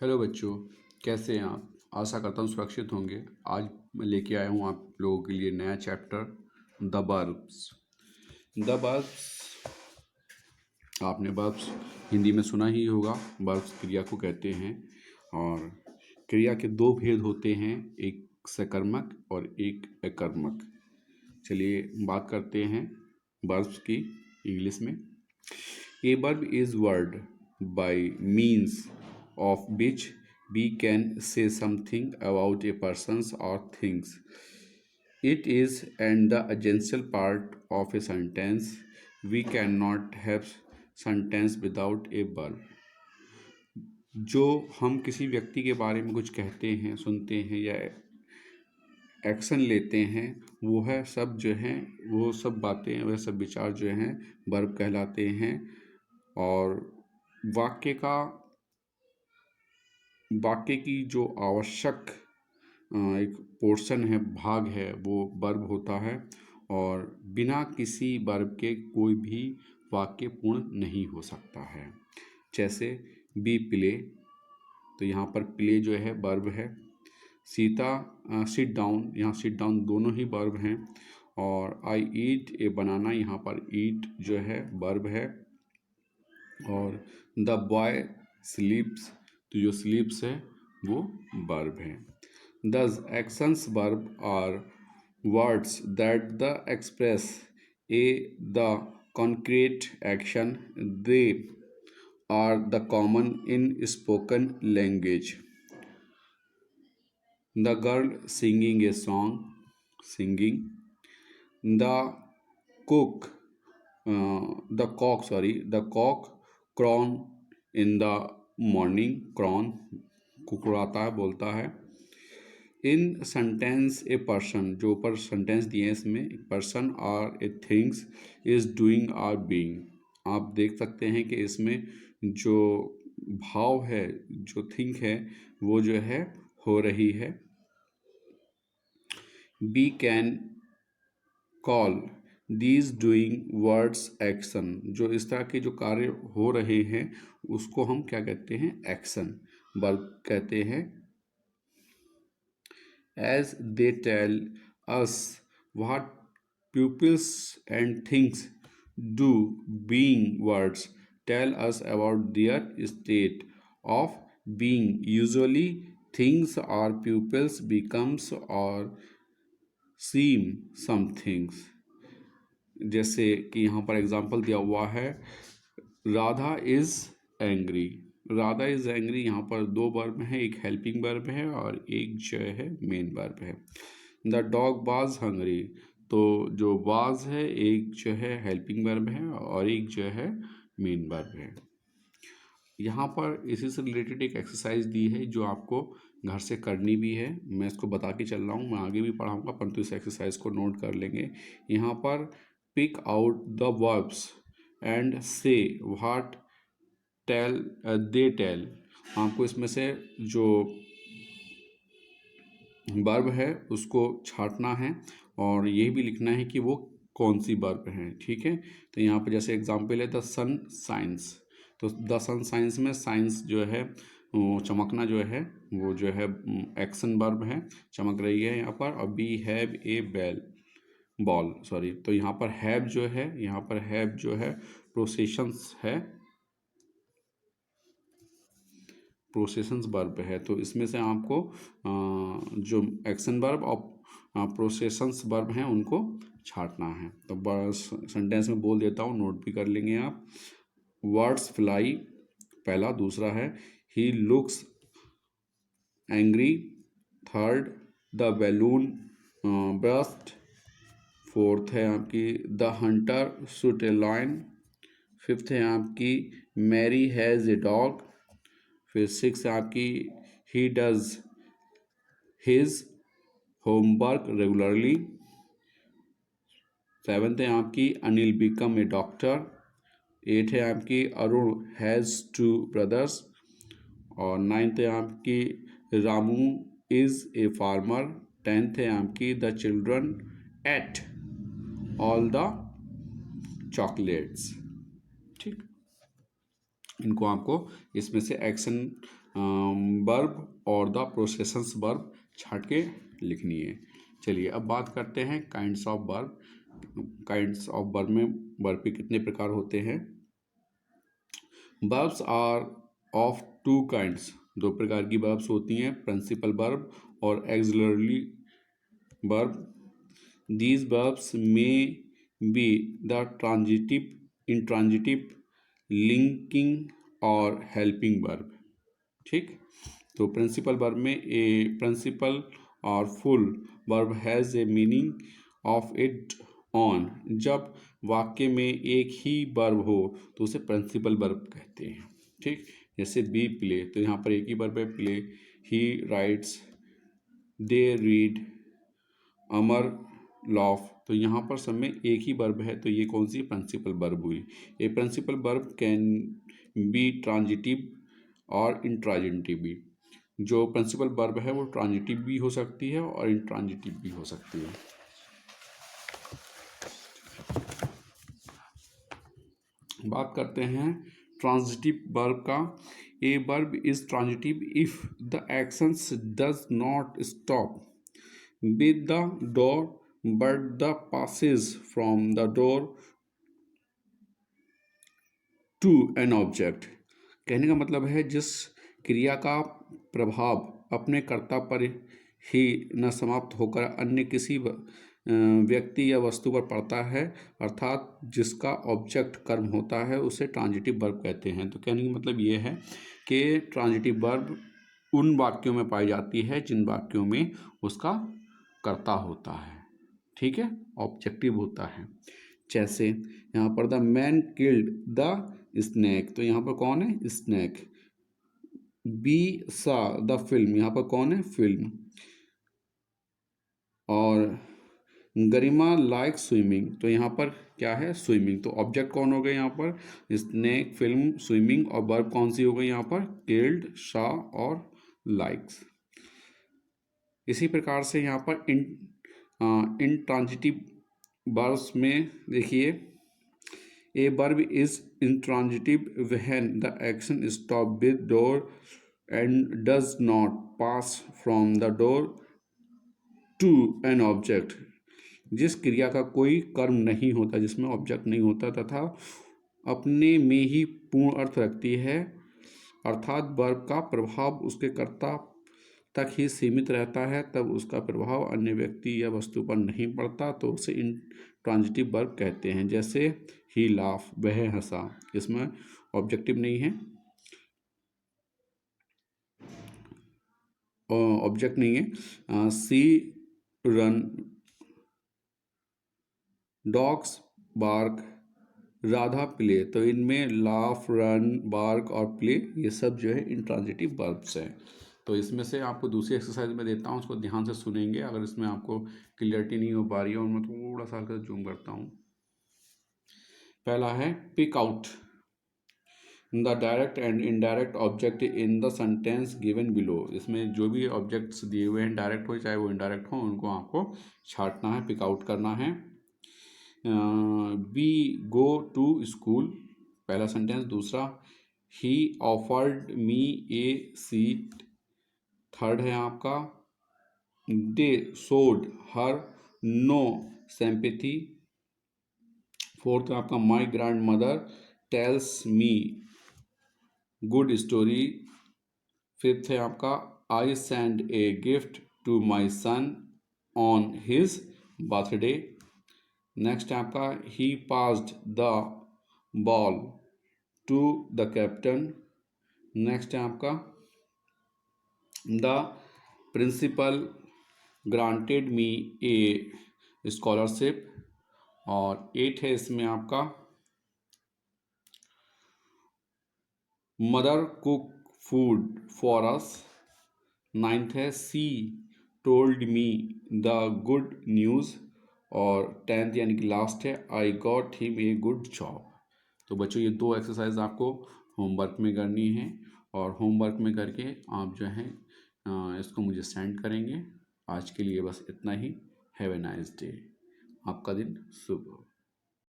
Hello बच्चों, कैसे हैं आप? आशा करता हूँ सुरक्षित होंगे। आज मैं लेके आया हूँ आप लोगों के लिए नया चैप्टर द बर्ब्स। द बर्ब्स, आपने बर्ब्स हिंदी में सुना ही होगा। बर्ब्स क्रिया को कहते हैं और क्रिया के दो भेद होते हैं, एक सकर्मक और एक अकर्मक। चलिए बात करते हैं बर्ब्स की इंग्लिश में। A verb is word by means of which we can say something about a person's or things. It is and the essential part of a sentence. We cannot have sentence without a verb. जो हम किसी व्यक्ति के बारे में कुछ कहते हैं, सुनते हैं या एक्शन लेते हैं, वो है सब जो हैं, वो सब बातें, वह सब विचार जो हैं वर्ब कहलाते हैं। और वाक्य की जो आवश्यक एक पोर्शन है, भाग है, वो वर्ब होता है। और बिना किसी वर्ब के कोई भी वाक्य पूर्ण नहीं हो सकता है। जैसे बी प्ले, तो यहाँ पर प्ले जो है वर्ब है। सीता सिट डाउन, यहाँ सिट डाउन दोनों ही वर्ब हैं। और आई ईट ए बनाना, यहाँ पर ईट जो है वर्ब है। और द बॉय स्लीप्स, तो जो स्लीप्स है वो वर्ब है। Thus actions verb are words that the express the concrete action. They are the common in spoken language. The girl singing a song, singing. The cook the cock crown in the morning, crown कुकड़ाता है, बोलता है। इन sentence a person, जो ऊपर sentence दिए हैं इसमें, person और a things is doing or being. आप देख सकते हैं कि इसमें जो भाव है, जो थिंक है, वो जो है हो रही है। We can call these doing words action, जो इस तरह के जो कार्य हो रहे हैं उसको हम क्या कहते हैं? एक्शन वर्ब कहते हैं। As they tell us what pupils and things do, being words tell us about their state of being. Usually things or pupils becomes or seem some things। जैसे कि यहाँ पर एग्जाम्पल दिया हुआ है, Radha is angry. Radha is angry, यहाँ पर दो वर्ब हैं, एक हेल्पिंग वर्ब है और एक जो है मेन वर्ब है। द डॉग वाज हंग्री, तो जो वाज है एक जो है हेल्पिंग वर्ब है और एक जो है मेन वर्ब है। यहाँ पर इसी से रिलेटेड एक एक्सरसाइज दी है जो आपको घर से करनी भी है। मैं इसको बता के चल रहा हूँ, मैं आगे भी पढ़ाऊँगा, परंतु इस एक्सरसाइज को नोट कर लेंगे। यहाँ पर pick out the verbs and say what tell they tell. आपको इसमें से जो वर्ब है उसको छांटना है और ये भी लिखना है कि वो कौन सी वर्ब है, ठीक है। तो यहाँ पर जैसे एग्जांपल है द सन साइंस, तो द सन साइंस में साइंस जो है चमकना जो है वो जो है एक्शन वर्ब है, चमक रही है यहाँ पर। और B have a ball, sorry, तो यहाँ पर हैव जो है, यहाँ पर हैव जो है प्रोसेशंस है, प्रोसेशंस वर्ब है। तो इसमें से आपको जो एक्शन वर्ब और प्रोसेशंस वर्ब हैं उनको छांटना है। तो बस सेंटेंस में बोल देता हूँ, नोट भी कर लेंगे आप। वर्ड्स फ्लाई पहला, दूसरा है he looks angry, third the balloon burst, fourth है आपकी the hunter shoot a lion, fifth है आपकी मैरी हैज़ ए डॉग, फिर सिक्स है आपकी he does his homework regularly, seventh है आपकी Anil become a doctor, eight है आपकी अरुण हैज़ 2 ब्रदर्स, और नाइन्थ है आपकी Ramu is a farmer, tenth है आपकी the children ate all the chocolates. ठीक, इनको आपको इसमें से एक्शन वर्ब और द प्रोसेशंस वर्ब छाट के लिखनी है। चलिए अब बात करते हैं kinds of verb. Kinds of verb में वर्ब के कितने प्रकार होते हैं। Verbs are of two kinds, दो प्रकार की वर्ब्स होती हैं, प्रिंसिपल वर्ब और auxiliary verb. These verbs may be the transitive, intransitive, linking और helping verb। ठीक, तो प्रिंसिपल वर्ब में ए प्रिंसिपल और full verb has a meaning of it on. जब वाक्य में एक ही वर्ब हो तो उसे प्रिंसिपल वर्ब कहते हैं। ठीक, जैसे बी प्ले, तो यहाँ पर एक ही वर्ब है play. He rights, they read, Amar loaf, तो यहाँ पर सब में एक ही वर्ब है, तो ये कौन सी प्रिंसिपल वर्ब हुई। A principal verb can be transitive और इंट्रांजिटिव भी। जो प्रिंसिपल वर्ब है वो ट्रांजिटिव भी हो सकती है और इंट्रांजिटिव भी हो सकती है। बात करते हैं ट्रांजिटिव वर्ब का। ए verb is transitive if the actions does not stop with the door but the passes from the door to an object। कहने का मतलब है जिस क्रिया का प्रभाव अपने कर्ता पर ही न समाप्त होकर अन्य किसी व्यक्ति या वस्तु पर पड़ता है, अर्थात जिसका ऑब्जेक्ट कर्म होता है, उसे ट्रांजिटिव वर्ब कहते हैं। तो कहने का मतलब ये है कि ट्रांजिटिव वर्ब उन वाक्यों में पाई जाती है जिन वाक्यों में उसका कर्ता होता है, ठीक है, ऑब्जेक्टिव होता है। जैसे यहाँ पर the man killed the snake, तो यहाँ पर कौन है, स्नेक। बी सा द फिल्म, यहाँ पर कौन है, फिल्म। और गरिमा लाइक स्विमिंग, तो यहाँ पर क्या है, स्विमिंग। तो ऑब्जेक्ट कौन हो गए यहाँ पर, स्नेक, फिल्म, स्विमिंग, और वर्ब कौन सी हो गई यहाँ पर, किल्ड, सा और लाइक्स। इसी प्रकार से यहाँ पर इंट्रांजिटिव वर्ब्स में देखिए, a verb is intransitive when the action stop with doer and does not pass from the doer to an object. जिस क्रिया का कोई कर्म नहीं होता, जिसमें ऑब्जेक्ट नहीं होता तथा अपने में ही पूर्ण अर्थ रखती है, अर्थात वर्ब का प्रभाव उसके कर्ता तक ही सीमित रहता है, तब उसका प्रभाव अन्य व्यक्ति या वस्तु पर नहीं पड़ता, तो उसे इंट्रांजिटिव वर्ब कहते हैं। जैसे ही लाफ, वह हंसा, इसमें ऑब्जेक्टिव नहीं है, ऑब्जेक्ट नहीं है। See run, dogs bark, Radha play, तो इनमें लाफ, रन, बार्क और प्ले ये सब जो है इंट्रांजिटिव वर्ब्स हैं। तो इसमें से आपको दूसरी एक्सरसाइज में देता हूँ, उसको ध्यान से सुनेंगे। अगर इसमें आपको क्लियरिटी नहीं हो पा रही है और मैं थोड़ा सा हल्का जूम करता हूँ। पहला है pick out the direct and indirect object in the sentence given below. इसमें जो भी ऑब्जेक्ट्स दिए हुए हैं, डायरेक्ट हो चाहे वो इनडायरेक्ट हो, उनको आपको छांटना है, पिक आउट करना है। वी गो टू स्कूल, पहला सेंटेंस। दूसरा, he offered me a seat, third है आपका, they showed her no sympathy, fourth है आपका, my grandmother tells me good story, fifth है आपका, I send a gift to my son on his birthday. Next है आपका, he passed the ball to the captain. Next है आपका, the principal granted me a scholarship. और 8 है इसमें आपका, mother cook food for us. 9th है, सी told me the good news. और 10th यानी कि लास्ट है, I got him a good job. तो बच्चों ये 2 एक्सरसाइज आपको होमवर्क में करनी है, और होमवर्क में करके आप जो है इसको मुझे सेंड करेंगे। आज के लिए बस इतना ही। हैव ए नाइस डे, आपका दिन शुभ हो।